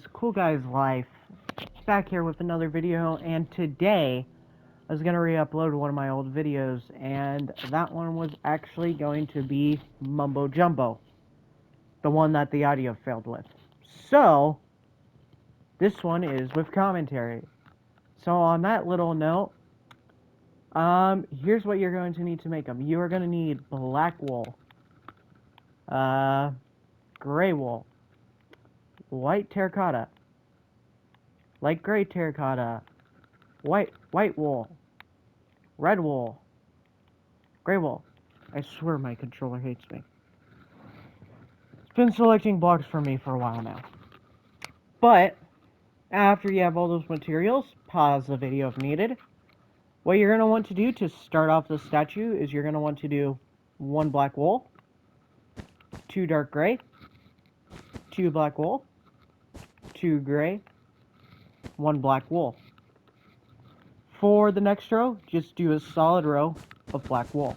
guys, Cool Guys Life, back here with another video, and today I was going to re-upload one of my old videos, and that one was actually going to be Mumbo Jumbo, the one that the audio failed with. So, this one is with commentary. So on that little note, here's what you're going to need to make them. You are going to need black wool, gray wool, white terracotta, light gray terracotta, white wool, red wool, gray wool. I swear my controller hates me. It's been selecting blocks for me for a while now. But after you have all those materials, pause the video if needed. What you're going to want to do to start off the statue is you're going to want to do 1 black wool, 2 dark gray, 2 black wool, 2 gray, 1 black wool. For the next row, just do a solid row of black wool.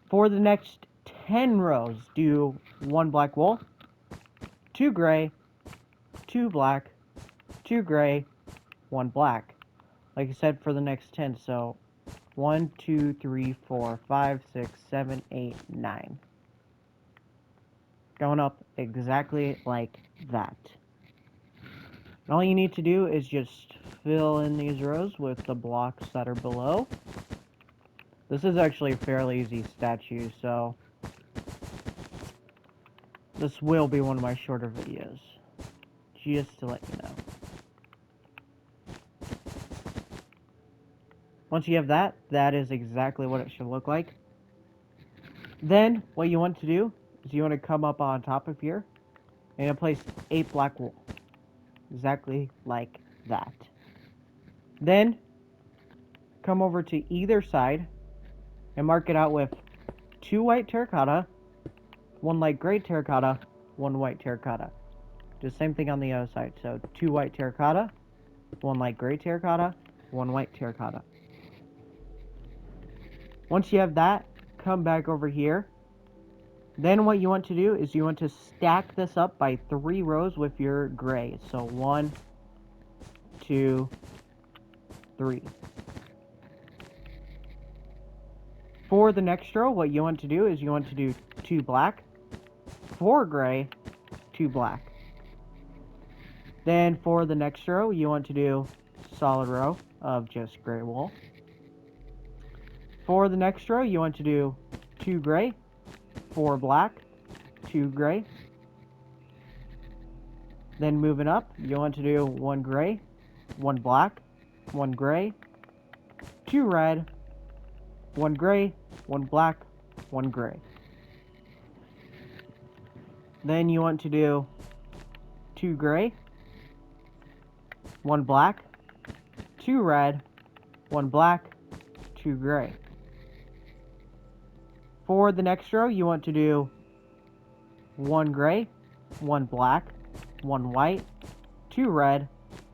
For the next 10 rows, do 1 black wool, 2 gray, 2 black, 2 gray, 1 black. Like I said, for the next 10, so 1, 2, 3, 4, 5, 6, 7, 8, 9. Going up exactly like that. And all you need to do is just fill in these rows with the blocks that are below. This is actually a fairly easy statue, so this will be one of my shorter videos, just to let you know. Once you have that, that is exactly what it should look like. Then, what you want to do is you want to come up on top of here and place 8 black wool. Exactly like that. Then, come over to either side and mark it out with 2 white terracotta, 1 light gray terracotta, 1 white terracotta. Do the same thing on the other side. So 2 white terracotta, 1 light gray terracotta, 1 white terracotta. Once you have that, come back over here. Then what you want to do is you want to stack this up by 3 rows with your gray. So 1, 2, 3. For the next row, what you want to do is you want to do 2 black, 4 gray, 2 black. Then for the next row, you want to do solid row of just gray wool. For the next row, you want to do 2 gray, 4 black, 2 gray. Then moving up, you want to do 1 gray, 1 black, 1 gray, 2 red, 1 gray, 1 black, 1 gray. Then you want to do 2 gray, 1 black, 2 red, 1 black, 2 gray. For the next row, you want to do 1 gray, 1 black, 1 white, 2 red,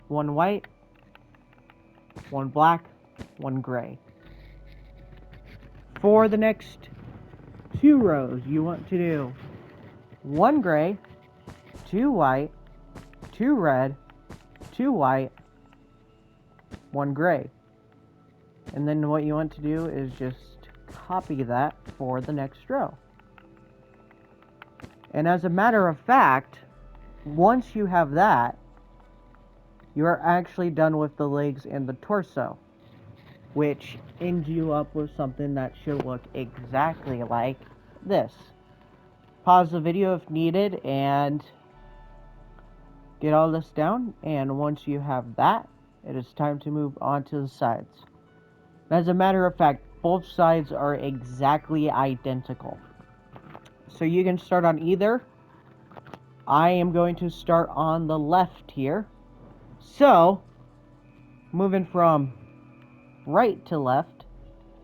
1 white, 1 black, 1 gray. For the next 2 rows, you want to do 1 gray, 2 white, 2 red, 2 white, 1 gray. And then what you want to do is just copy that for the next row. And as a matter of fact, once you have that, you are actually done with the legs and the torso, which ends you up with something that should look exactly like this. Pause the video if needed and get all this down, and once you have that, it is time to move on to the sides. As a matter of fact, both sides are exactly identical. So you can start on either. I am going to start on the left here. So, moving from right to left,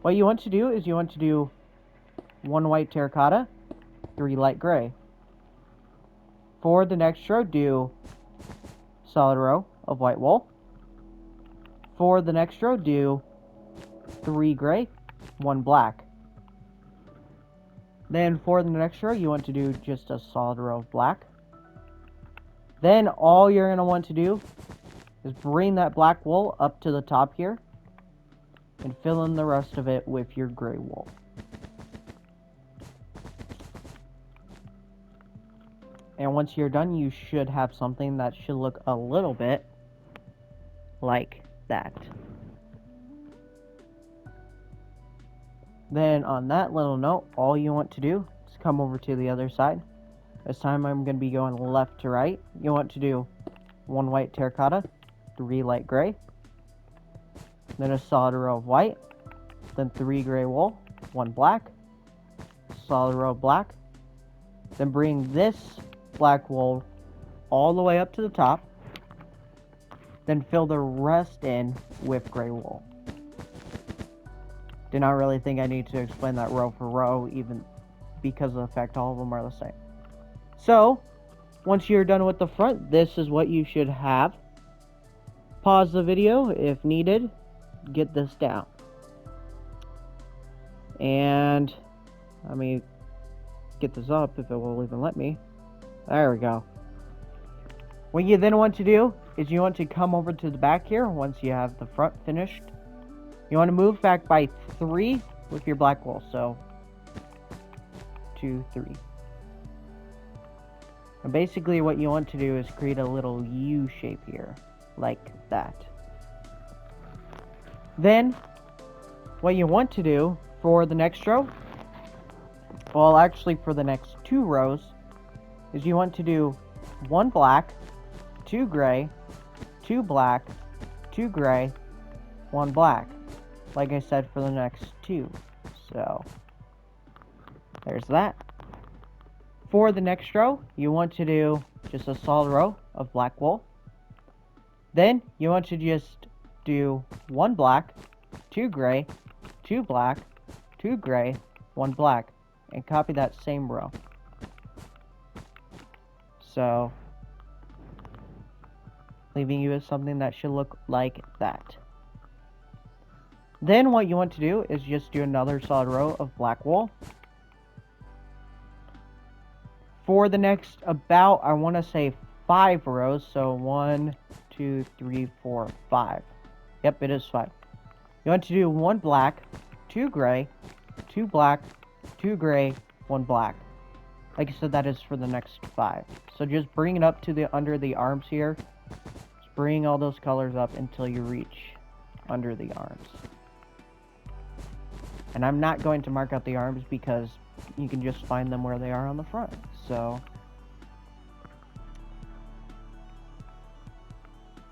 what you want to do is you want to do 1 white terracotta, 3 light gray. For the next row, do solid row of white wool. For the next row, do 3 gray, 1 black. Then for the next row, you want to do just a solid row of black. Then all you're going to want to do is bring that black wool up to the top here and fill in the rest of it with your gray wool. And once you're done, you should have something that should look a little bit like that. Then on that little note, all you want to do is come over to the other side. This time I'm going to be going left to right. You want to do 1 white terracotta, 3 light gray, then a solid row of white, then 3 gray wool, 1 black, solid row of black, then bring this black wool all the way up to the top, then fill the rest in with gray wool. Do not really think I need to explain that row for row, even because of the fact all of them are the same. So, once you're done with the front, this is what you should have. Pause the video if needed. Get this down. And let me get this up if it will even let me. There we go. What you then want to do is you want to come over to the back here once you have the front finished. You want to move back by 3 with your black wool. So 2, 3. And basically what you want to do is create a little U shape here, like that. Then what you want to do for the next row, well actually for the next 2 rows, is you want to do 1 black, 2 gray, 2 black, 2 gray, 1 black. Like I said, for the next 2. So there's that. For the next row, you want to do just a solid row of black wool. Then you want to just do 1 black, 2 gray, 2 black, 2 gray, 1 black, and copy that same row. So, leaving you with something that should look like that. Then what you want to do is just do another solid row of black wool. For the next about, I want to say 5 rows, so 1, 2, 3, 4, 5. Yep, it is 5. You want to do 1 black, 2 gray, 2 black, 2 gray, 1 black. Like I said, that is for the next 5. So just bring it up to the under the arms here. Just bring all those colors up until you reach under the arms. And I'm not going to mark out the arms because you can just find them where they are on the front. So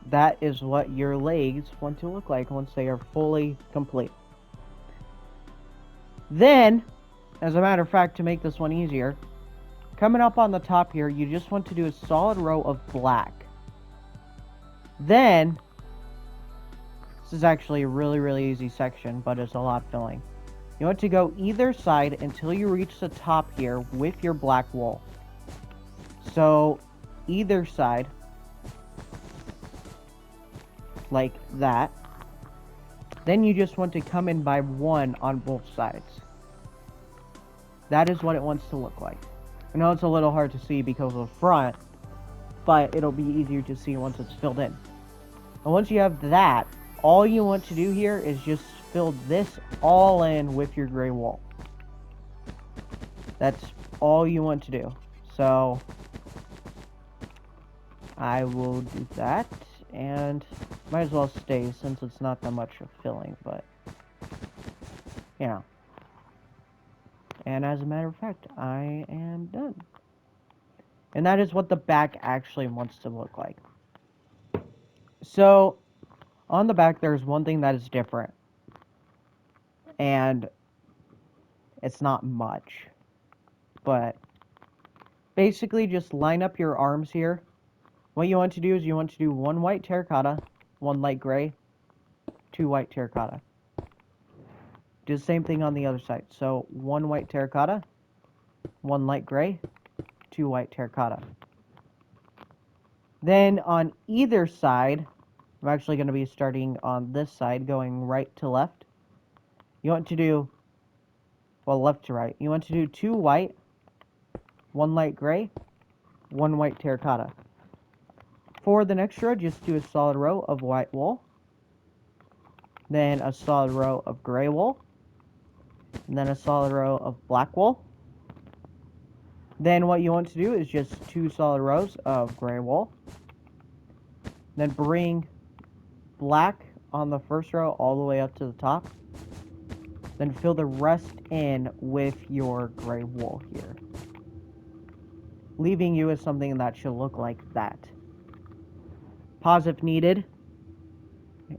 that is what your legs want to look like once they are fully complete. Then, as a matter of fact, to make this one easier, coming up on the top here, you just want to do a solid row of black. Then, this is actually a really easy section, but it's a lot filling. You want to go either side until you reach the top here with your black wool. So, either side, like that. Then you just want to come in by 1 on both sides. That is what it wants to look like. I know it's a little hard to see because of the front, but it'll be easier to see once it's filled in. And once you have that, all you want to do here is just fill this all in with your gray wool. That's all you want to do. So I will do that, and might as well stay since it's not that much of filling, but you know. And as a matter of fact, I am done. And that is what the back actually wants to look like. So on the back, there's one thing that is different. And it's not much. But basically just line up your arms here. What you want to do is you want to do 1 white terracotta, 1 light gray, 2 white terracotta. Do the same thing on the other side. So 1 white terracotta, 1 light gray, 2 white terracotta. Then on either side, I'm actually going to be starting on this side, going right to left. You want to do, well, left to right. You want to do 2 white, 1 light gray, 1 white terracotta. For the next row, just do a solid row of white wool, then a solid row of gray wool, and then a solid row of black wool. Then what you want to do is just 2 solid rows of gray wool. Then bring black on the first row all the way up to the top. Then fill the rest in with your gray wool here, leaving you with something that should look like that. Pause if needed.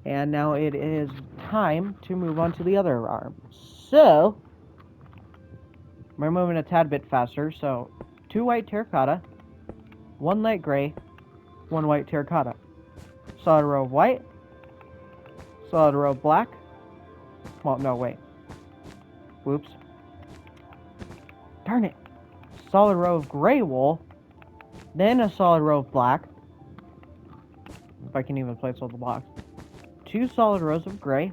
And now it is time to move on to the other arm. So, we're moving a tad bit faster. So, 2 white terracotta, 1 light gray, 1 white terracotta. Solid row of white, solid row of black. Well, no, wait. Whoops. Darn it. Solid row of gray wool, then a solid row of black. If I can even place all the blocks. 2 solid rows of gray,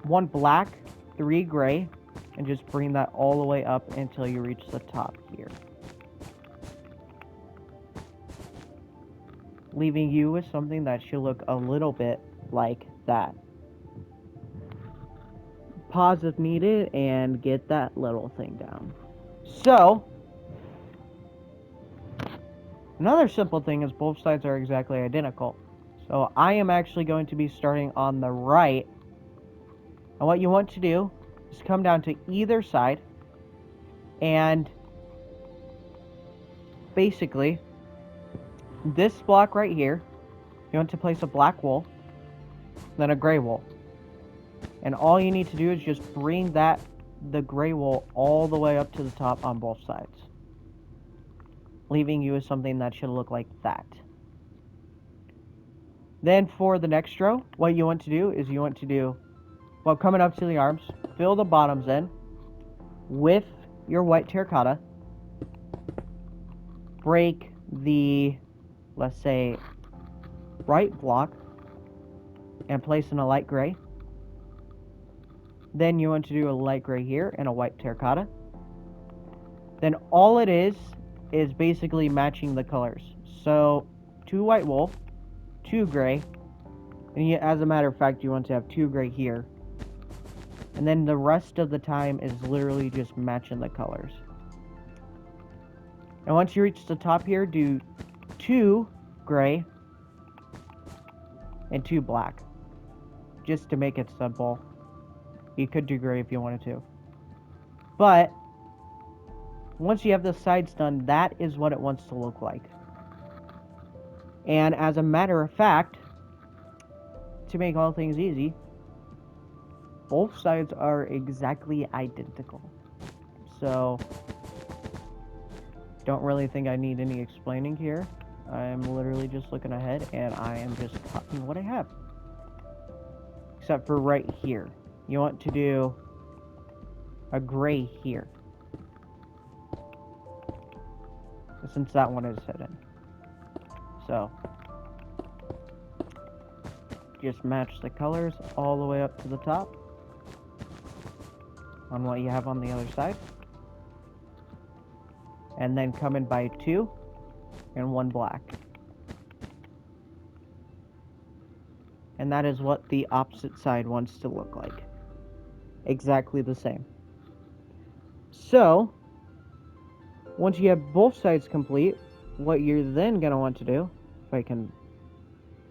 1 black, 3 gray, and just bring that all the way up until you reach the top here, leaving you with something that should look a little bit like that. Pause if needed and get that little thing down. So, another simple thing is both sides are exactly identical. So I am actually going to be starting on the right. And what you want to do is come down to either side and basically this block right here, you want to place a black wool, then a gray wool. And all you need to do is just bring the gray wool all the way up to the top on both sides, leaving you with something that should look like that. Then for the next row, what you want to do is coming up to the arms, fill the bottoms in with your white terracotta, break the, let's say, right block, and place in a light gray. Then you want to do a light gray here and a white terracotta. Then all it is basically matching the colors. So 2 white wool, 2 gray, and as a matter of fact, you want to have 2 gray here. And then the rest of the time is literally just matching the colors. And once you reach the top here, do 2 gray and 2 black, just to make it simple. You could do gray if you wanted to. But once you have the sides done, that is what it wants to look like. And as a matter of fact, to make all things easy, both sides are exactly identical. So, don't really think I need any explaining here. I'm literally just looking ahead and I am just copying what I have. Except for right here. You want to do a gray here, since that one is hidden. So, just match the colors all the way up to the top on what you have on the other side. And then come in by 2 and 1 black. And that is what the opposite side wants to look like. Exactly the same. So, once you have both sides complete, what you're then going to want to do, if I can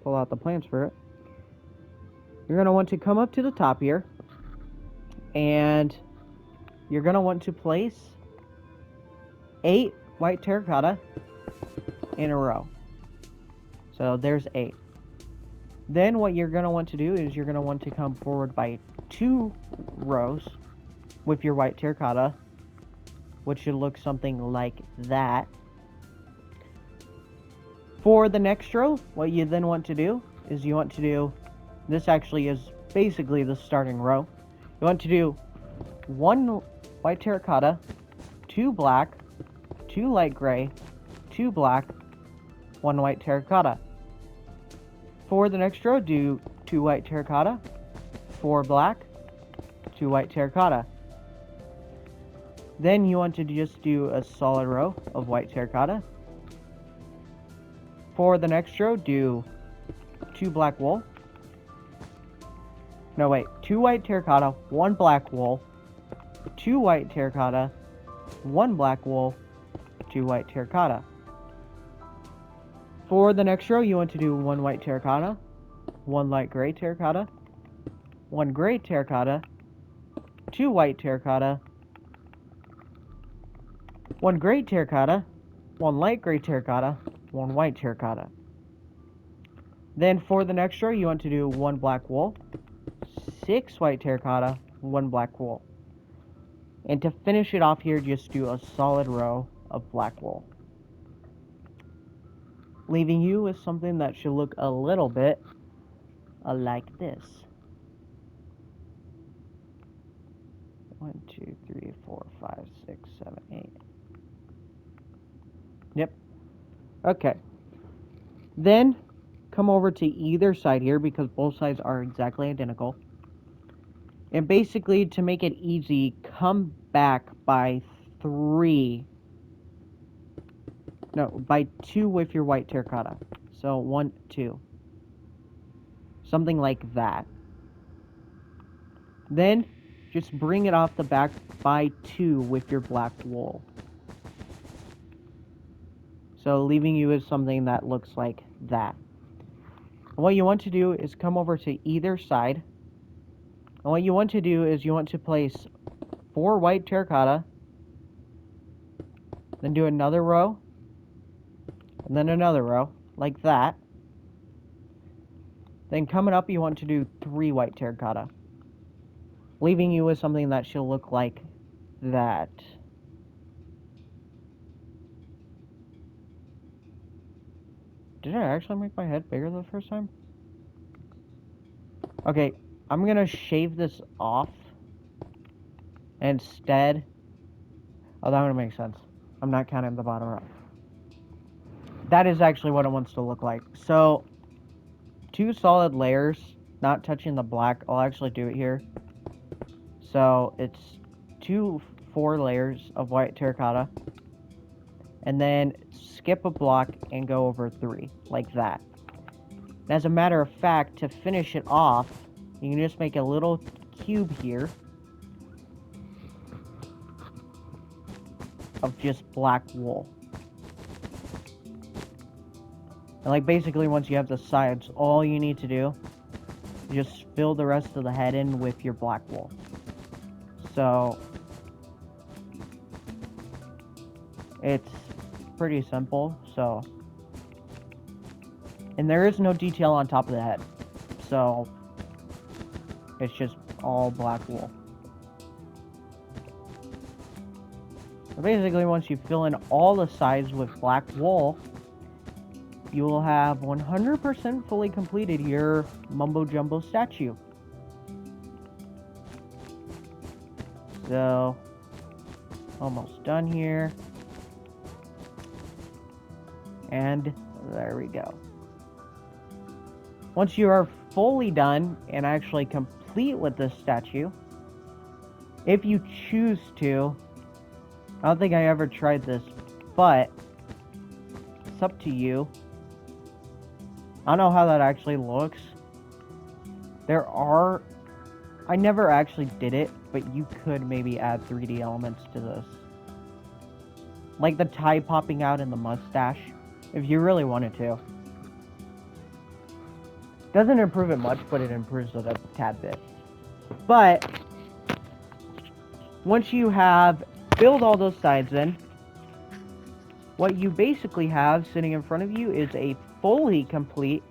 pull out the plans for it, you're going to want to come up to the top here, and you're going to want to place 8 white terracotta in a row. So there's 8. Then what you're going to want to do is you're going to want to come forward by 2 rows with your white terracotta, which should look something like that. For the next row, what you then want to do is this actually is basically the starting row. You want to do 1 white terracotta, 2 black, 2 light gray, 2 black, 1 white terracotta. For the next row, do 2 white terracotta, 4 black, 2 white terracotta. Then you want to just do a solid row of white terracotta, For the next row, do 2 black wool. No, wait. 2 white terracotta, 1 black wool, 2 white terracotta, 1 black wool, 2 white terracotta. For the next row, you want to do 1 white terracotta, 1 light gray terracotta, 1 gray terracotta, 2 white terracotta, 1 gray terracotta, 1 light gray terracotta, 1 white terracotta. Then for the next row, you want to do 1 black wool, 6 white terracotta, 1 black wool. And to finish it off here, just do a solid row of black wool, leaving you with something that should look a little bit like this. 1, 2, 3, 4, 5, 6, 7, 8. Yep. Okay. Then come over to either side here because both sides are exactly identical. And basically, to make it easy, come back by 3. No, by 2 with your white terracotta. So 1, 2. Something like that. Then just bring it off the back by 2 with your black wool. So leaving you with something that looks like that. And what you want to do is come over to either side. And what you want to do is you want to place 4 white terracotta. Then do another row. And then another row. Like that. Then coming up you want to do 3 white terracotta. Leaving you with something that should look like that. Did I actually make my head bigger the first time? Okay, I'm gonna shave this off. Instead... Oh, that would make sense. I'm not counting the bottom row. That is actually what it wants to look like. So, 2 solid layers, not touching the black. I'll actually do it here. So, it's 4 layers of white terracotta. And then skip a block and go over 3, like that. And as a matter of fact, to finish it off, you can just make a little cube here of just black wool. And like basically once you have the sides, all you need to do is just fill the rest of the head in with your black wool. So it's pretty simple. So, and there is no detail on top of the head, so it's just all black wool. So basically, once you fill in all the sides with black wool, you will have 100% fully completed your Mumbo Jumbo statue. So, almost done here. And there we go. Once you are fully done and actually complete with this statue, if you choose to, I don't think I ever tried this, but it's up to you. I don't know how that actually looks. I never actually did it, but you could maybe add 3D elements to this. Like the tie popping out in the mustache, if you really wanted to. Doesn't improve it much, but it improves it a tad bit. But once you have filled all those sides in, what you basically have sitting in front of you is a fully complete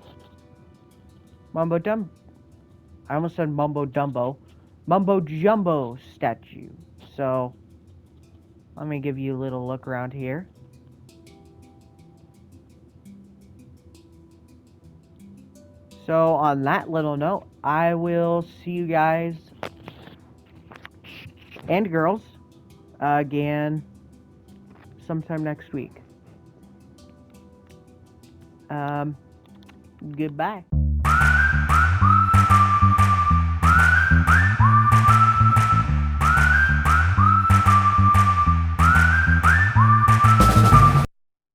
Mumbo Dumbo. I almost said Mumbo Dumbo. Mumbo Jumbo statue. So, let me give you a little look around here. So, on that little note, I will see you guys and girls again sometime next week. Goodbye.